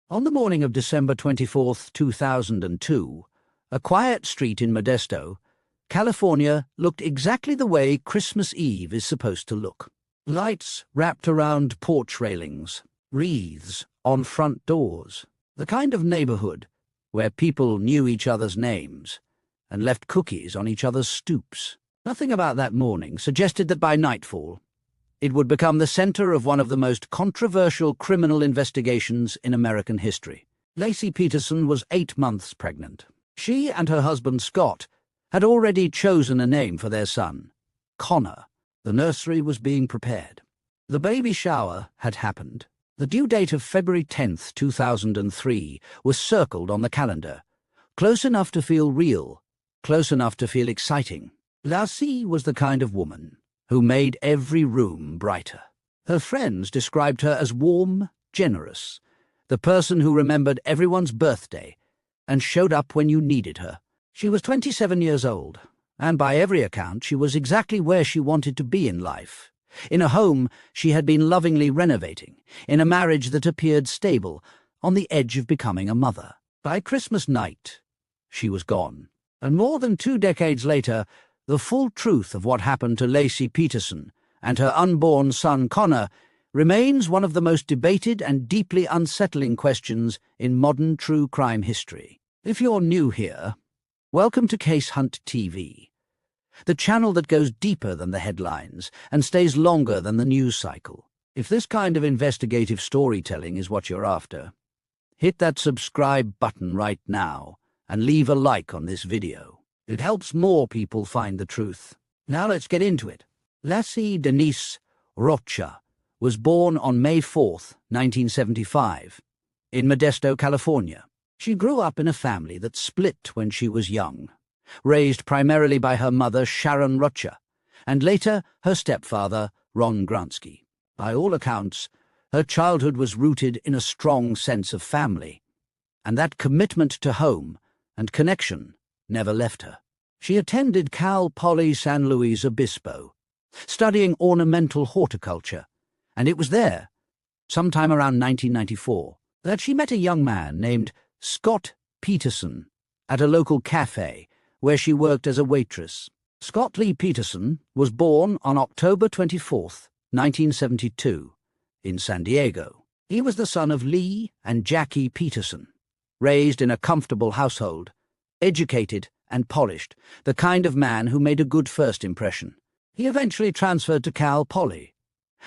On the morning of December 24th, 2002, a quiet street in Modesto, California looked exactly the way Christmas Eve is supposed to look. Lights wrapped around porch railings, wreaths on front doors, the kind of neighborhood where people knew each other's names and left cookies on each other's stoops. Nothing about that morning suggested that by nightfall, it would become the center of one of the most controversial criminal investigations in American history. Laci Peterson was 8 months pregnant. She and her husband Scott had already chosen a name for their son, Connor. The nursery was being prepared. The baby shower had happened. The due date of February 10th, 2003 was circled on the calendar, close enough to feel real, close enough to feel exciting. Laci was the kind of woman who made every room brighter. Her friends described her as warm, generous, the person who remembered everyone's birthday and showed up when you needed her. She was 27 years old, and by every account she was exactly where she wanted to be in life, in a home she had been lovingly renovating, in a marriage that appeared stable, on the edge of becoming a mother. By Christmas night, she was gone, and more than 2 decades later, the full truth of what happened to Laci Peterson and her unborn son Connor remains one of the most debated and deeply unsettling questions in modern true crime history. If you're new here, welcome to Case Hunt TV, the channel that goes deeper than the headlines and stays longer than the news cycle. If this kind of investigative storytelling is what you're after, hit that subscribe button right now and leave a like on this video. It helps more people find the truth. Now let's get into it. Laci Denise Rocha was born on May 4th, 1975, in Modesto, California. She grew up in a family that split when she was young, raised primarily by her mother Sharon Rocha, and later her stepfather Ron Gransky. By all accounts, her childhood was rooted in a strong sense of family, and that commitment to home and connection never left her. She attended Cal Poly San Luis Obispo, studying ornamental horticulture, and it was there, sometime around 1994, that she met a young man named Scott Peterson at a local cafe where she worked as a waitress. Scott Lee Peterson was born on October 24th, 1972, in San Diego. He was the son of Lee and Jackie Peterson, raised in a comfortable household, educated and polished, the kind of man who made a good first impression. He eventually transferred to Cal Poly,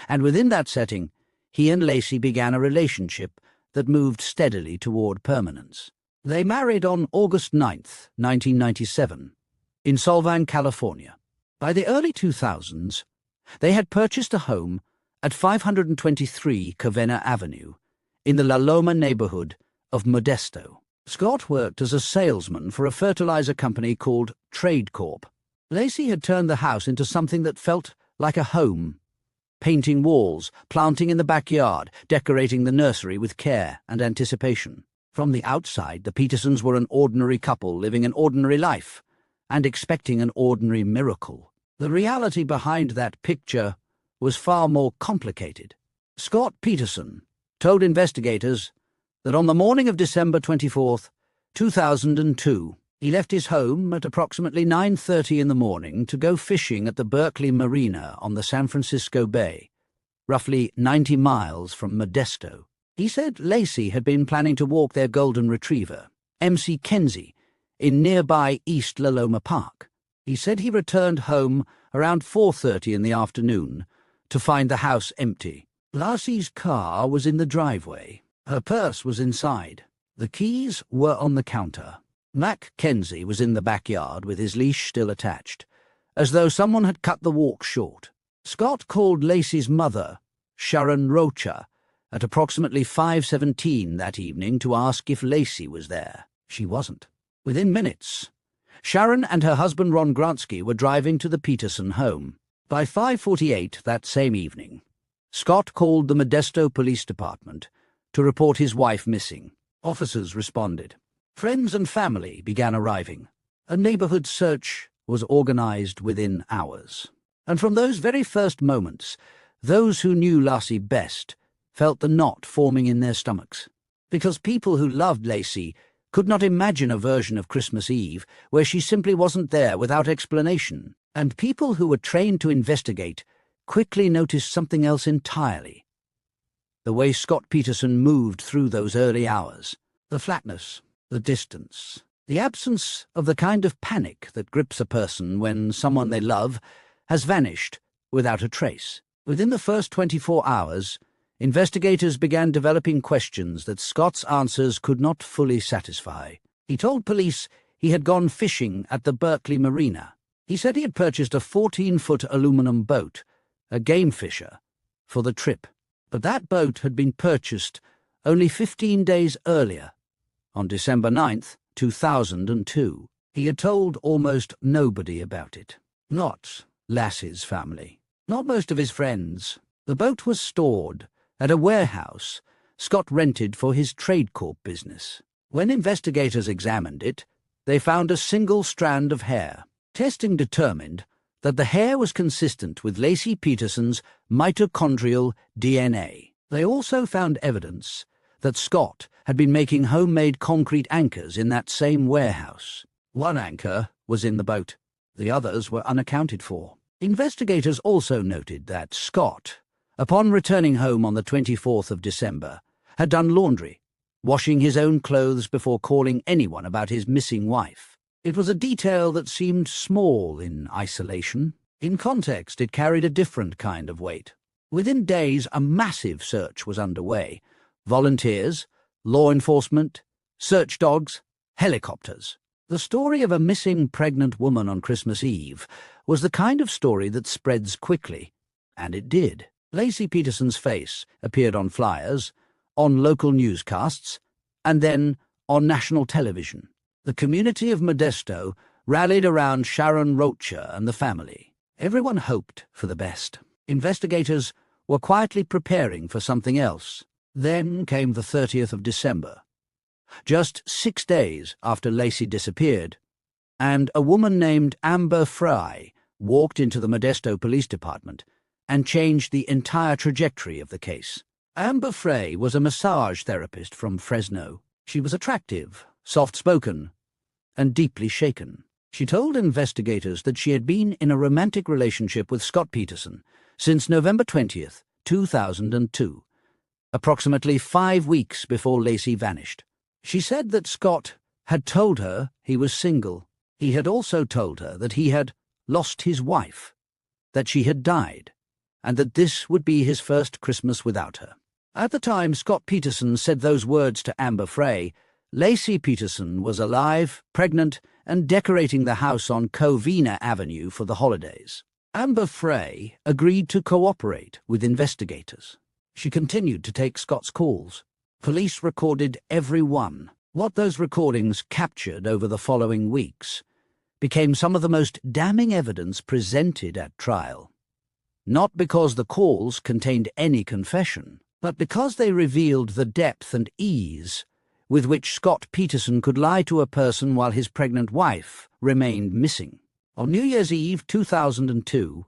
and within that setting, he and Laci began a relationship that moved steadily toward permanence. They married on August 9th, 1997, in Solvang, California. By the early 2000s, they had purchased a home at 523 Covena Avenue in the La Loma neighborhood of Modesto. Scott worked as a salesman for a fertilizer company called Trade Corp. Laci had turned the house into something that felt like a home, painting walls, planting in the backyard, decorating the nursery with care and anticipation. From the outside, the Petersons were an ordinary couple living an ordinary life and expecting an ordinary miracle. The reality behind that picture was far more complicated. Scott Peterson told investigators that on the morning of December 24th, 2002, he left his home at approximately 9:30 in the morning to go fishing at the Berkeley Marina on the San Francisco Bay, roughly 90 miles from Modesto. He said Laci had been planning to walk their golden retriever, MC Kenzie, in nearby East La Loma Park. He said he returned home around 4:30 in the afternoon to find the house empty. Laci's car was in the driveway. Her purse was inside. The keys were on the counter. Mac Kenzie was in the backyard with his leash still attached, as though someone had cut the walk short. Scott called Laci's mother, Sharon Rocha, at approximately 5:17 that evening to ask if Laci was there. She wasn't. Within minutes, Sharon and her husband Ron Gransky were driving to the Peterson home. By 5:48 that same evening, Scott called the Modesto Police Department to report his wife missing. Officers responded. Friends and family began arriving. A neighborhood search was organized within hours. And from those very first moments, those who knew Laci best felt the knot forming in their stomachs. because people who loved Lacey could not imagine a version of Christmas Eve where she simply wasn't there without explanation, and people who were trained to investigate quickly noticed something else entirely. The way Scott Peterson moved through those early hours, the flatness, the distance, the absence of the kind of panic that grips a person when someone they love has vanished without a trace. Within the first 24 hours, investigators began developing questions that Scott's answers could not fully satisfy. He told police he had gone fishing at the Berkeley Marina. He said he had purchased a 14-foot aluminum boat, a game fisher, for the trip. But that boat had been purchased only 15 days earlier, on December 9th, 2002. He had told almost nobody about it. Not Lassie's family. Not most of his friends. The boat was stored at a warehouse Scott rented for his Trade Corp business. When investigators examined it, they found a single strand of hair. Testing determined that the hair was consistent with Lacey Peterson's mitochondrial DNA. They also found evidence that Scott had been making homemade concrete anchors in that same warehouse. One anchor was in the boat. The others were unaccounted for. Investigators also noted that Scott, upon returning home on the 24th of December, had done laundry, washing his own clothes before calling anyone about his missing wife. It was a detail that seemed small in isolation. In context, it carried a different kind of weight. Within days, a massive search was underway. Volunteers, law enforcement, search dogs, helicopters. The story of a missing pregnant woman on Christmas Eve was the kind of story that spreads quickly, and it did. Lacey Peterson's face appeared on flyers, on local newscasts, and then on national television. The community of Modesto rallied around Sharon Rocher and the family. Everyone hoped for the best. Investigators were quietly preparing for something else. Then came the 30th of December, just 6 days after Lacey disappeared, and a woman named Amber Fry walked into the Modesto Police Department and changed the entire trajectory of the case. Amber Fry was a massage therapist from Fresno. She was attractive, soft-spoken, and deeply shaken. She told investigators that she had been in a romantic relationship with Scott Peterson since November 20th, 2002. Approximately 5 weeks before Lacey vanished. She said that Scott had told her he was single. He had also told her that he had lost his wife, that she had died, and that this would be his first Christmas without her. At the time Scott Peterson said those words to Amber Fry, Lacey Peterson was alive, pregnant, and decorating the house on Covina Avenue for the holidays. Amber Fry agreed to cooperate with investigators. She continued to take Scott's calls. Police recorded every one. What those recordings captured over the following weeks became some of the most damning evidence presented at trial. Not because the calls contained any confession, but because they revealed the depth and ease with which Scott Peterson could lie to a person while his pregnant wife remained missing. On New Year's Eve 2002,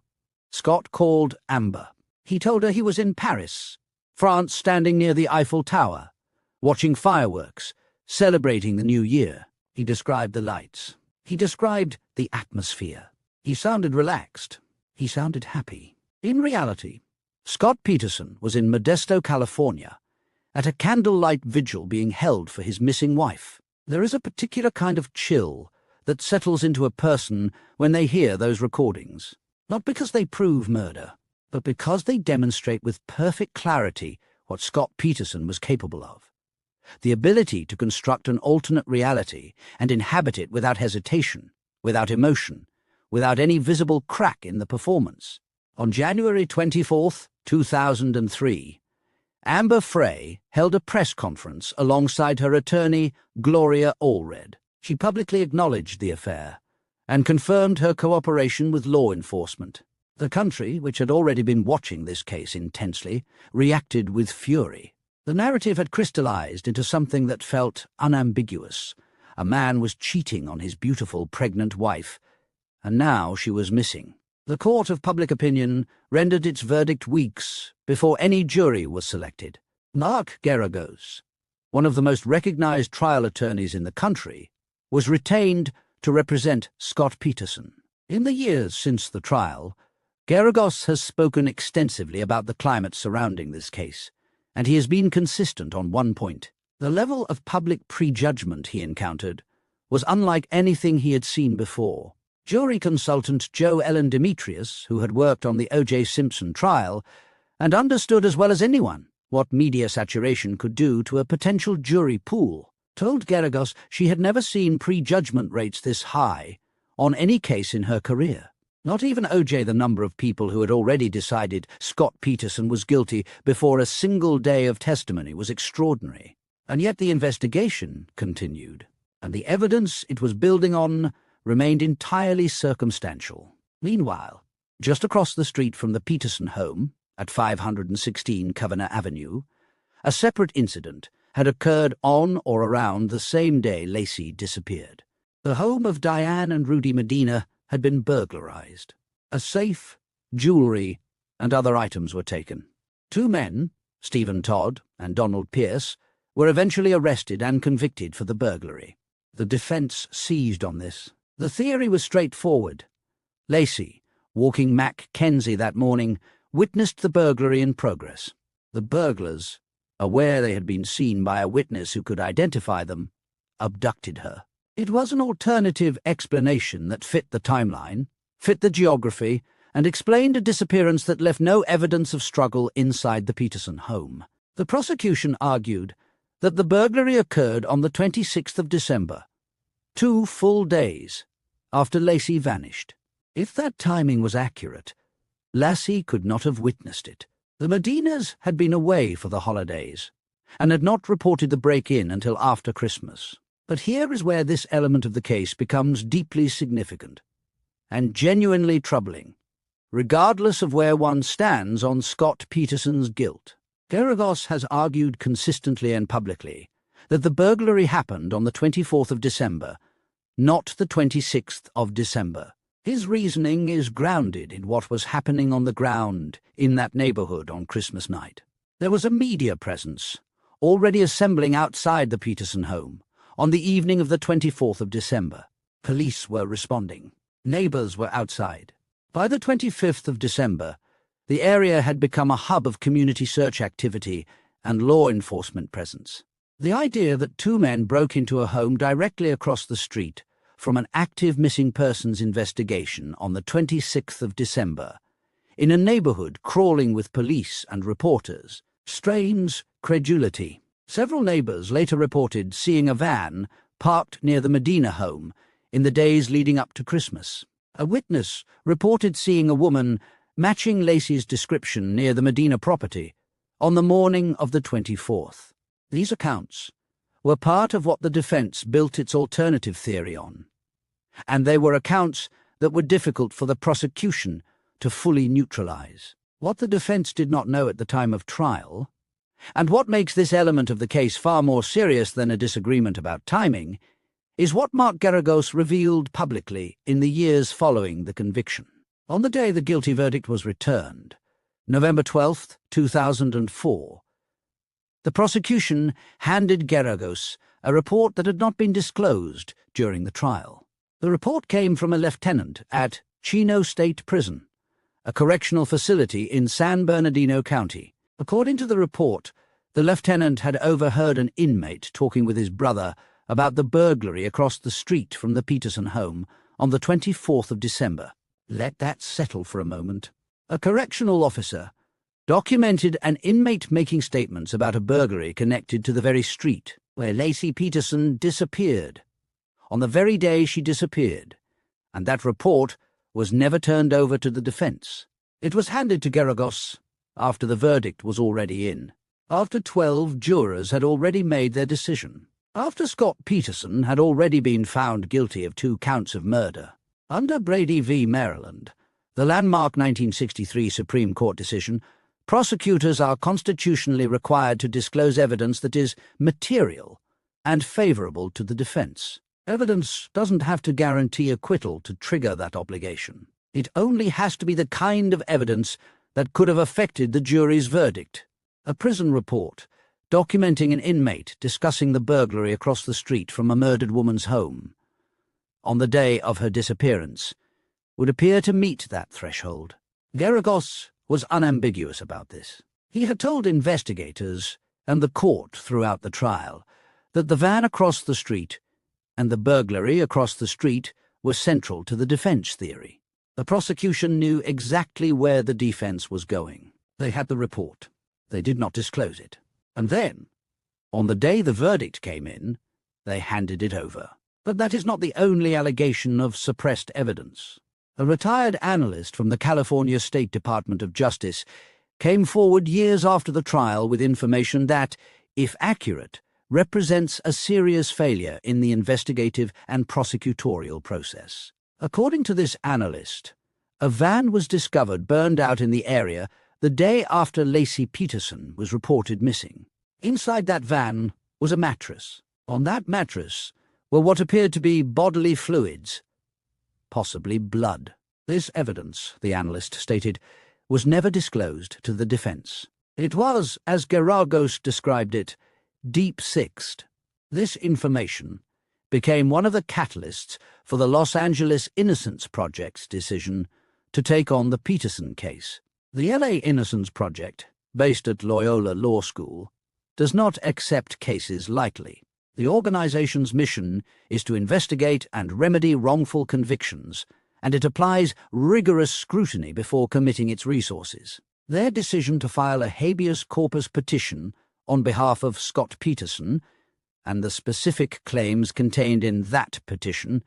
Scott called Amber. He told her he was in Paris, France, standing near the Eiffel Tower, watching fireworks, celebrating the new year. He described the lights. He described the atmosphere. He sounded relaxed. He sounded happy. In reality, Scott Peterson was in Modesto, California, at a candlelight vigil being held for his missing wife. There is a particular kind of chill that settles into a person when they hear those recordings, not because they prove murder, but because they demonstrate with perfect clarity what Scott Peterson was capable of. The ability to construct an alternate reality and inhabit it without hesitation, without emotion, without any visible crack in the performance. On January 24th, 2003, Amber Fry held a press conference alongside her attorney, Gloria Allred. She publicly acknowledged the affair and confirmed her cooperation with law enforcement. The country, which had already been watching this case intensely, reacted with fury. The narrative had crystallized into something that felt unambiguous. A man was cheating on his beautiful pregnant wife, and now she was missing. The court of public opinion rendered its verdict weeks before any jury was selected. Mark Geragos, one of the most recognized trial attorneys in the country, was retained to represent Scott Peterson. In the years since the trial, Geragos has spoken extensively about the climate surrounding this case, and he has been consistent on one point. The level of public prejudgment he encountered was unlike anything he had seen before. Jury consultant Jo Ellen Demetrius, who had worked on the O.J. Simpson trial and understood as well as anyone what media saturation could do to a potential jury pool, told Geragos she had never seen prejudgment rates this high on any case in her career. Not even O.J., the number of people who had already decided Scott Peterson was guilty before a single day of testimony was extraordinary. And yet the investigation continued, and the evidence it was building on remained entirely circumstantial. Meanwhile, just across the street from the Peterson home, at 516 Covenor Avenue, a separate incident had occurred on or around the same day Lacey disappeared. The home of Diane and Rudy Medina had been burglarized. A safe, jewelry, and other items were taken. Two men, Stephen Todd and Donald Pierce, were eventually arrested and convicted for the burglary. The defense seized on this. The theory was straightforward. Lacey, walking Mackenzie that morning, witnessed the burglary in progress. The burglars, aware they had been seen by a witness who could identify them, abducted her. It was an alternative explanation that fit the timeline, fit the geography, and explained a disappearance that left no evidence of struggle inside the Peterson home. The prosecution argued that the burglary occurred on the 26th of December, 2 full days after Lacey vanished. If that timing was accurate, Lassie could not have witnessed it. The Medinas had been away for the holidays and had not reported the break-in until after Christmas. But here is where this element of the case becomes deeply significant and genuinely troubling, regardless of where one stands on Scott Peterson's guilt. Geragos has argued consistently and publicly that the burglary happened on the 24th of December, not the 26th of December. His reasoning is grounded in what was happening on the ground in that neighborhood on Christmas night. There was a media presence already assembling outside the Peterson home on the evening of the 24th of December. Police were responding. Neighbors were outside. By the 25th of December, the area had become a hub of community search activity and law enforcement presence. The idea that two men broke into a home directly across the street from an active missing persons investigation on the 26th of December, in a neighborhood crawling with police and reporters, strains credulity. Several neighbors later reported seeing a van parked near the Medina home in the days leading up to Christmas. A witness reported seeing a woman matching Lacey's description near the Medina property on the morning of the 24th. These accounts were part of what the defense built its alternative theory on, and they were accounts that were difficult for the prosecution to fully neutralize. What the defense did not know at the time of trial, and what makes this element of the case far more serious than a disagreement about timing, is what Mark Geragos revealed publicly in the years following the conviction. On the day the guilty verdict was returned, November 12, 2004, the prosecution handed Geragos a report that had not been disclosed during the trial. The report came from a lieutenant at Chino State Prison, a correctional facility in San Bernardino County. According to the report, the lieutenant had overheard an inmate talking with his brother about the burglary across the street from the Peterson home on the 24th of December. Let that settle for a moment. A correctional officer documented an inmate making statements about a burglary connected to the very street where Lacey Peterson disappeared, on the very day she disappeared, and that report was never turned over to the defense. It was handed to Geragos after the verdict was already in, after 12 jurors had already made their decision, after Scott Peterson had already been found guilty of 2 counts of murder. Under Brady v. Maryland, the landmark 1963 Supreme Court decision, prosecutors are constitutionally required to disclose evidence that is material and favorable to the defense. Evidence doesn't have to guarantee acquittal to trigger that obligation. It only has to be the kind of evidence that could have affected the jury's verdict. A prison report documenting an inmate discussing the burglary across the street from a murdered woman's home on the day of her disappearance would appear to meet that threshold. Geragos was unambiguous about this. He had told investigators and the court throughout the trial that the van across the street and the burglary across the street were central to the defense theory. The prosecution knew exactly where the defense was going. They had the report. They did not disclose it. And then, on the day the verdict came in, they handed it over. But that is not the only allegation of suppressed evidence. A retired analyst from the California State Department of Justice came forward years after the trial with information that, if accurate, represents a serious failure in the investigative and prosecutorial process. According to this analyst, a van was discovered burned out in the area the day after Lacey Peterson was reported missing. Inside that van was a mattress. On that mattress were what appeared to be bodily fluids, possibly blood. This evidence, the analyst stated, was never disclosed to the defense. It was, as Geragos described it, deep-sixed. This information became one of the catalysts for the Los Angeles Innocence Project's decision to take on the Peterson case. The LA Innocence Project, based at Loyola Law School, does not accept cases lightly. The organization's mission is to investigate and remedy wrongful convictions, and it applies rigorous scrutiny before committing its resources. Their decision to file a habeas corpus petition on behalf of Scott Peterson, and the specific claims contained in that petition,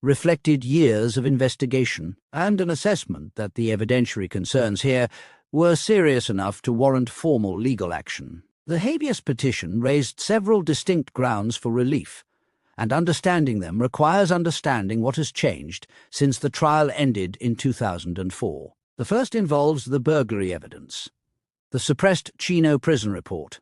reflected years of investigation and an assessment that the evidentiary concerns here were serious enough to warrant formal legal action. The habeas petition raised several distinct grounds for relief, and understanding them requires understanding what has changed since the trial ended in 2004. The first involves the burglary evidence, the suppressed Chino prison report,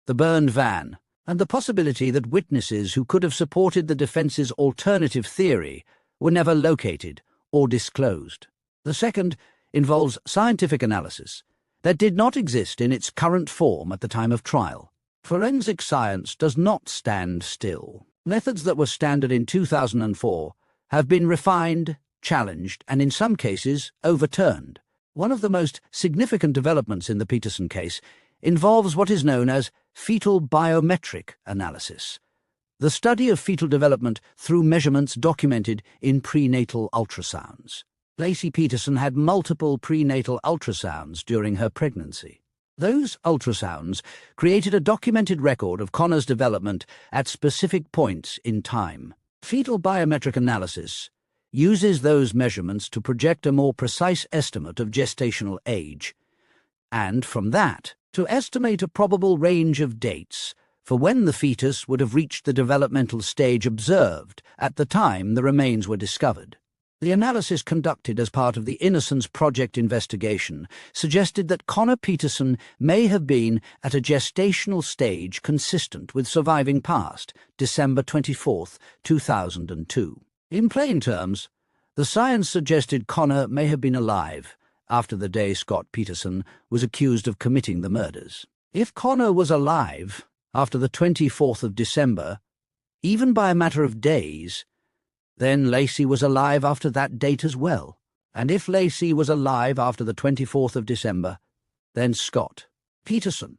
the burned van, and the possibility that witnesses who could have supported the defense's alternative theory were never located or disclosed. The second involves scientific analysis that did not exist in its current form at the time of trial. Forensic science does not stand still. Methods that were standard in 2004 have been refined, challenged, and in some cases overturned. One of the most significant developments in the Peterson case involves what is known as fetal biometric analysis, the study of fetal development through measurements documented in prenatal ultrasounds. Lacey Peterson had multiple prenatal ultrasounds during her pregnancy. Those ultrasounds created a documented record of Connor's development at specific points in time. Fetal biometric analysis uses those measurements to project a more precise estimate of gestational age, and from that, to estimate a probable range of dates for when the fetus would have reached the developmental stage observed at the time the remains were discovered. The analysis conducted as part of the Innocence Project investigation suggested that Connor Peterson may have been at a gestational stage consistent with surviving past December 24, 2002. In plain terms, the science suggested Connor may have been alive after the day Scott Peterson was accused of committing the murders. If Connor was alive after the 24th of December, even by a matter of days, then Lacey was alive after that date as well. And if Lacey was alive after the 24th of December, then Scott Peterson,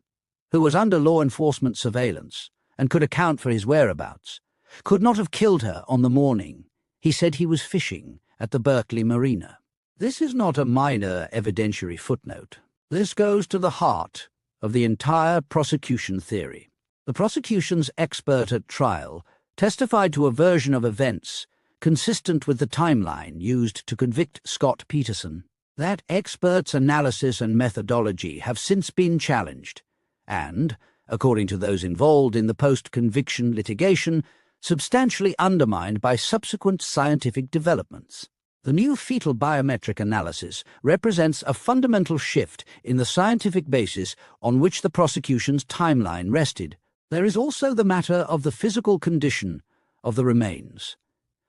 who was under law enforcement surveillance and could account for his whereabouts, could not have killed her on the morning he said he was fishing at the Berkeley Marina. This is not a minor evidentiary footnote. This goes to the heart of the entire prosecution theory. The prosecution's expert at trial testified to a version of events consistent with the timeline used to convict Scott Peterson. That expert's analysis and methodology have since been challenged and, according to those involved in the post-conviction litigation, substantially undermined by subsequent scientific developments. The new fetal biometric analysis represents a fundamental shift in the scientific basis on which the prosecution's timeline rested. There is also the matter of the physical condition of the remains,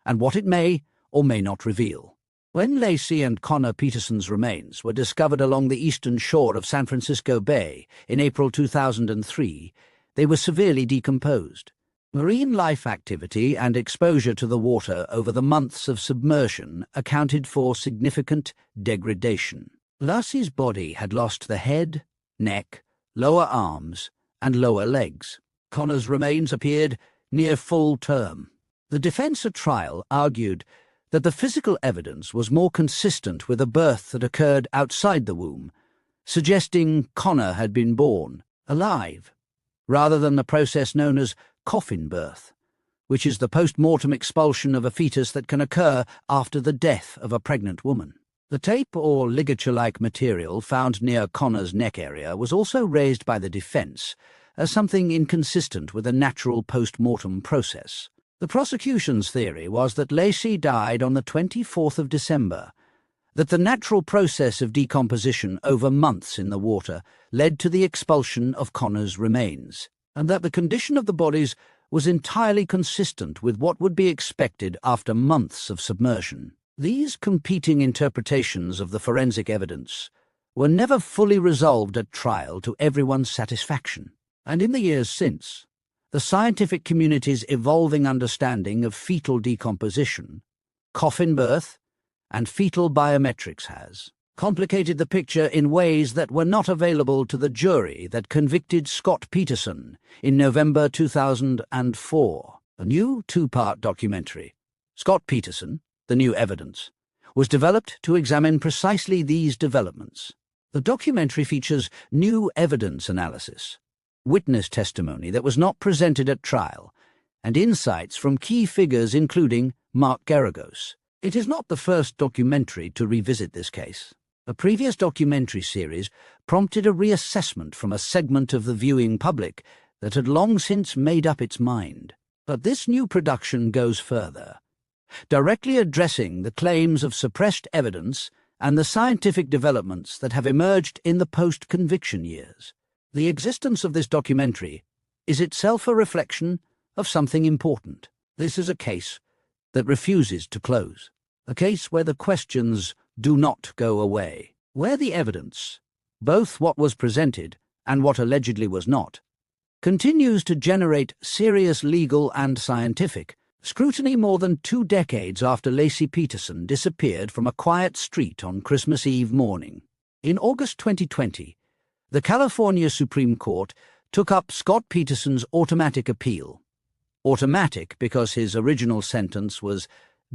and what it may or may not reveal. When Lacey and Connor Peterson's remains were discovered along the eastern shore of San Francisco Bay in April 2003, they were severely decomposed. Marine life activity and exposure to the water over the months of submersion accounted for significant degradation. Lassie's body had lost the head, neck, lower arms, and lower legs. Connor's remains appeared near full term. The defense at trial argued that the physical evidence was more consistent with a birth that occurred outside the womb, suggesting Connor had been born alive, rather than the process known as coffin birth, which is the post-mortem expulsion of a fetus that can occur after the death of a pregnant woman. The tape or ligature-like material found near Connor's neck area was also raised by the defense as something inconsistent with a natural post-mortem process. The prosecution's theory was that Lacey died on the 24th of December, that the natural process of decomposition over months in the water led to the expulsion of Connor's remains, and that the condition of the bodies was entirely consistent with what would be expected after months of submersion. These competing interpretations of the forensic evidence were never fully resolved at trial to everyone's satisfaction, and in the years since, the scientific community's evolving understanding of fetal decomposition, coffin birth, and fetal biometrics has complicated the picture in ways that were not available to the jury that convicted Scott Peterson in November 2004. A new two-part documentary, Scott Peterson, The New Evidence, was developed to examine precisely these developments. The documentary features new evidence analysis, witness testimony that was not presented at trial, and insights from key figures including Mark Geragos. It is not the first documentary to revisit this case. A previous documentary series prompted a reassessment from a segment of the viewing public that had long since made up its mind. But this new production goes further, directly addressing the claims of suppressed evidence and the scientific developments that have emerged in the post-conviction years. The existence of this documentary is itself a reflection of something important. This is a case that refuses to close, a case where the questions do not go away, where the evidence, both what was presented and what allegedly was not, continues to generate serious legal and scientific scrutiny more than 2 decades after Lacey Peterson disappeared from a quiet street on Christmas Eve morning. In August 2020, the California Supreme Court took up Scott Peterson's automatic appeal. Automatic because his original sentence was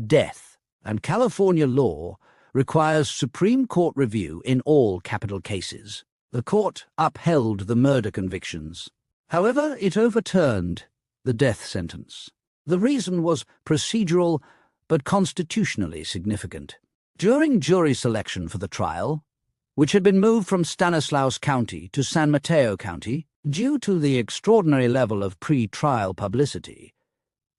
death, and California law requires Supreme Court review in all capital cases. The court upheld the murder convictions. However, it overturned the death sentence. The reason was procedural but constitutionally significant. During jury selection for the trial, which had been moved from Stanislaus County to San Mateo County due to the extraordinary level of pre-trial publicity,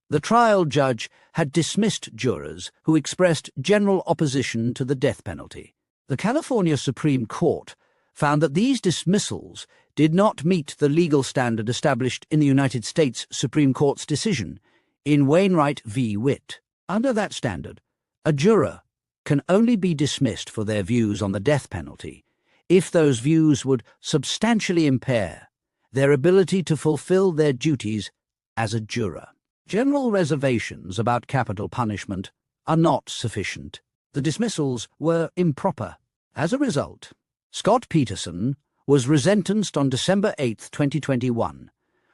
the trial judge had dismissed jurors who expressed general opposition to the death penalty. The California Supreme Court found that these dismissals did not meet the legal standard established in the United States Supreme Court's decision in Wainwright v. Witt. Under that standard, a juror can only be dismissed for their views on the death penalty if those views would substantially impair their ability to fulfill their duties as a juror. General reservations about capital punishment are not sufficient. The dismissals were improper. As a result, Scott Peterson was resentenced on December 8, 2021,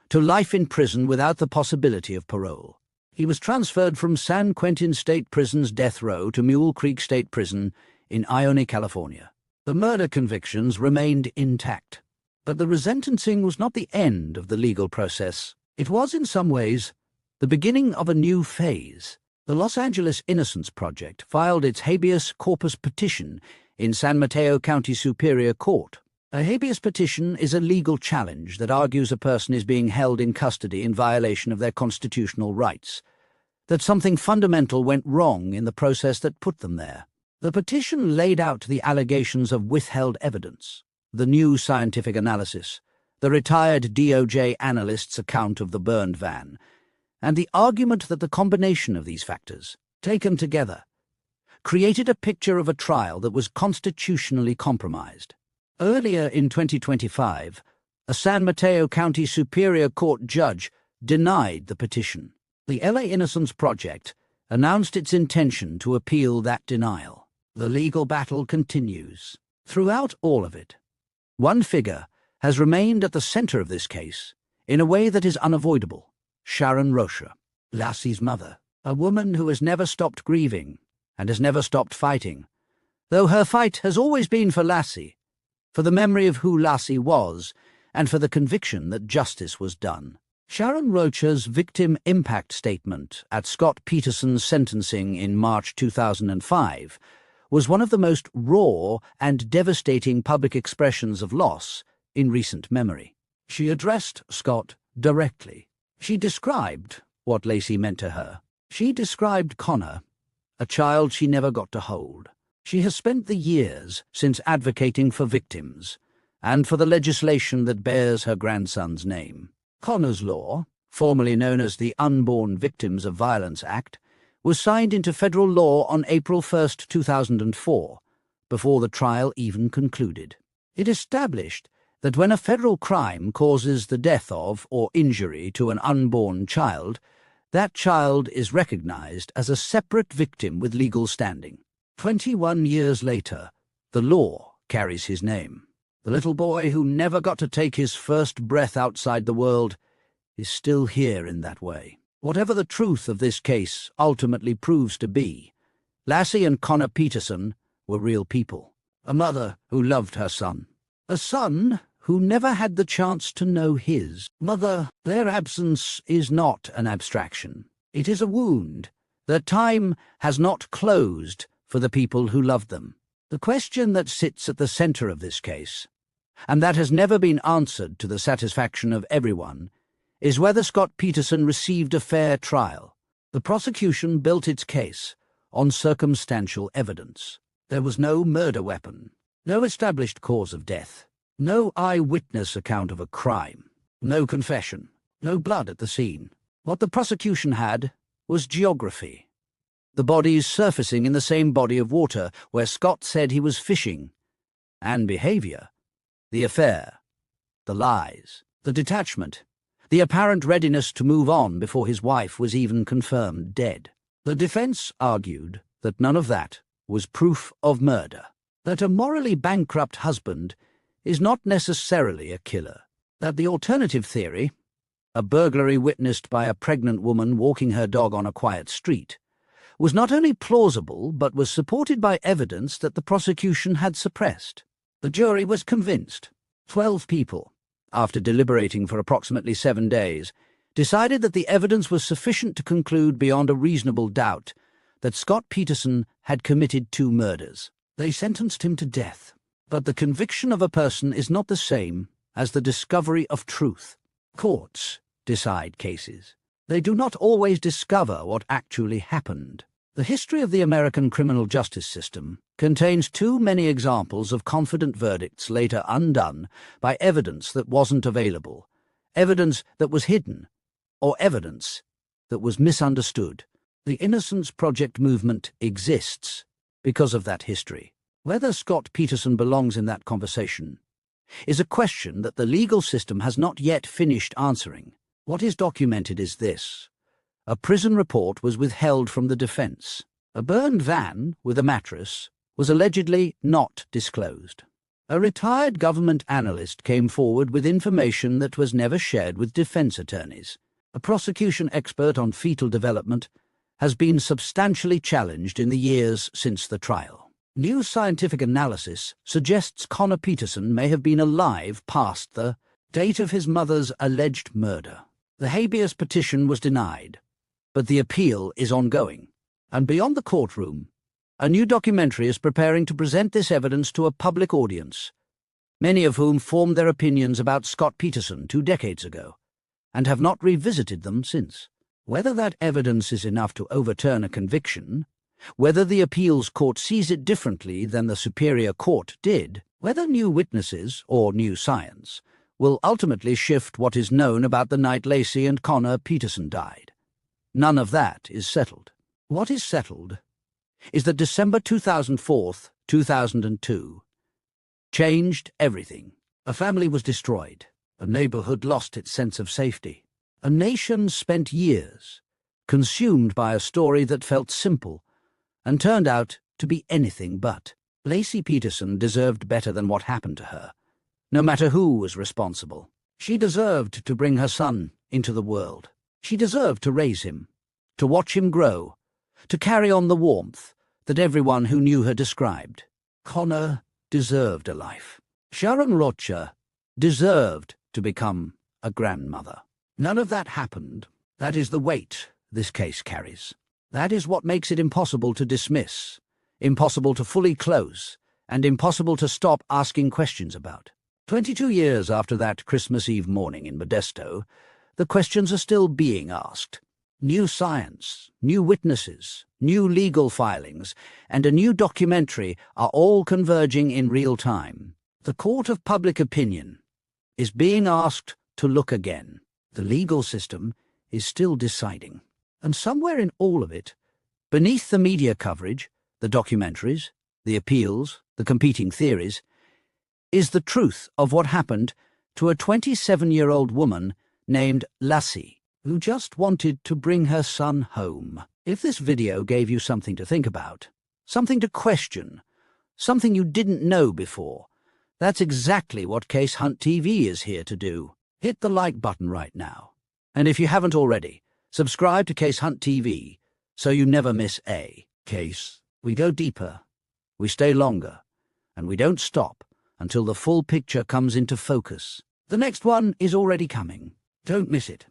to life in prison without the possibility of parole. He was transferred from San Quentin State Prison's death row to Mule Creek State Prison in Ione, California. The murder convictions remained intact, but the resentencing was not the end of the legal process. It was, in some ways, the beginning of a new phase. The Los Angeles Innocence Project filed its habeas corpus petition in San Mateo County Superior Court. A habeas petition is a legal challenge that argues a person is being held in custody in violation of their constitutional rights, that something fundamental went wrong in the process that put them there. The petition laid out the allegations of withheld evidence, the new scientific analysis, the retired DOJ analyst's account of the burned van, and the argument that the combination of these factors, taken together, created a picture of a trial that was constitutionally compromised. Earlier in 2025, A San Mateo County Superior Court judge denied the petition. The LA Innocence Project announced its intention to appeal that denial. The legal battle continues. Throughout all of it, one figure has remained at the center of this case in a way that is unavoidable: Sharon Rocha, Lassie's mother, a woman who has never stopped grieving and has never stopped fighting, though her fight has always been for Lassie, for the memory of who Lassie was, and for the conviction that justice was done. Sharon Rocha's victim impact statement at Scott Peterson's sentencing in March 2005 was one of the most raw and devastating public expressions of loss in recent memory. She addressed Scott directly. She described what Lacey meant to her. She described Connor, a child she never got to hold. She has spent the years since advocating for victims and for the legislation that bears her grandson's name. Connor's Law, formerly known as the Unborn Victims of Violence Act, was signed into federal law on April 1, 2004, before the trial even concluded. It established that when a federal crime causes the death of or injury to an unborn child, that child is recognized as a separate victim with legal standing. 21 years later, the law carries his name. The little boy who never got to take his first breath outside the world is still here in that way. Whatever the truth of this case ultimately proves to be, Lassie and Connor Peterson were real people. A mother who loved her son. A son who never had the chance to know his mother. Their absence is not an abstraction. It is a wound that time has not closed for the people who loved them. The question that sits at the center of this case, and that has never been answered to the satisfaction of everyone, is whether Scott Peterson received a fair trial. The prosecution built its case on circumstantial evidence. There was no murder weapon, no established cause of death, no eyewitness account of a crime, no confession, no blood at the scene. What the prosecution had was geography. The bodies surfacing in the same body of water where Scott said he was fishing, and behavior, the affair, the lies, the detachment, the apparent readiness to move on before his wife was even confirmed dead. The defense argued that none of that was proof of murder, that a morally bankrupt husband is not necessarily a killer, that the alternative theory, a burglary witnessed by a pregnant woman walking her dog on a quiet street, was not only plausible but was supported by evidence that the prosecution had suppressed. The jury was convinced. 12 people, after deliberating for approximately 7 days, decided that the evidence was sufficient to conclude beyond a reasonable doubt that Scott Peterson had committed 2 murders. They sentenced him to death. But the conviction of a person is not the same as the discovery of truth. Courts decide cases. They do not always discover what actually happened. The history of the American criminal justice system contains too many examples of confident verdicts later undone by evidence that wasn't available, evidence that was hidden, or evidence that was misunderstood. The Innocence Project movement exists because of that history. Whether Scott Peterson belongs in that conversation is a question that the legal system has not yet finished answering. What is documented is this. A prison report was withheld from the defense. A burned van with a mattress was allegedly not disclosed. A retired government analyst came forward with information that was never shared with defense attorneys. A prosecution expert on fetal development has been substantially challenged in the years since the trial. New scientific analysis suggests Connor Peterson may have been alive past the date of his mother's alleged murder. The habeas petition was denied, but the appeal is ongoing. And beyond the courtroom, a new documentary is preparing to present this evidence to a public audience, many of whom formed their opinions about Scott Peterson 2 decades ago, and have not revisited them since. Whether that evidence is enough to overturn a conviction, whether the appeals court sees it differently than the Superior Court did, whether new witnesses or new science will ultimately shift what is known about the night Lacey and Connor Peterson died. None of that is settled. What is settled is that December 2004, 2002 changed everything. A family was destroyed. A neighborhood lost its sense of safety. A nation spent years consumed by a story that felt simple and turned out to be anything but. Lacey Peterson deserved better than what happened to her, no matter who was responsible. She deserved to bring her son into the world. She deserved to raise him, to watch him grow, to carry on the warmth that everyone who knew her described. Connor deserved a life. Sharon Rocha deserved to become a grandmother. None of that happened. That is the weight this case carries. That is what makes it impossible to dismiss, impossible to fully close, and impossible to stop asking questions about. 22 years after that Christmas Eve morning in Modesto, the questions are still being asked. New science, new witnesses, new legal filings, and a new documentary are all converging in real time. The court of public opinion is being asked to look again. The legal system is still deciding. And somewhere in all of it, beneath the media coverage, the documentaries, the appeals, the competing theories, is the truth of what happened to a 27-year-old woman named Lassie, who just wanted to bring her son home. If this video gave you something to think about, something to question, something you didn't know before, that's exactly what Case Hunt TV is here to do. Hit the like button right now. And if you haven't already, subscribe to Case Hunt TV so you never miss a case. We go deeper, we stay longer, and we don't stop until the full picture comes into focus. The next one is already coming. Don't miss it.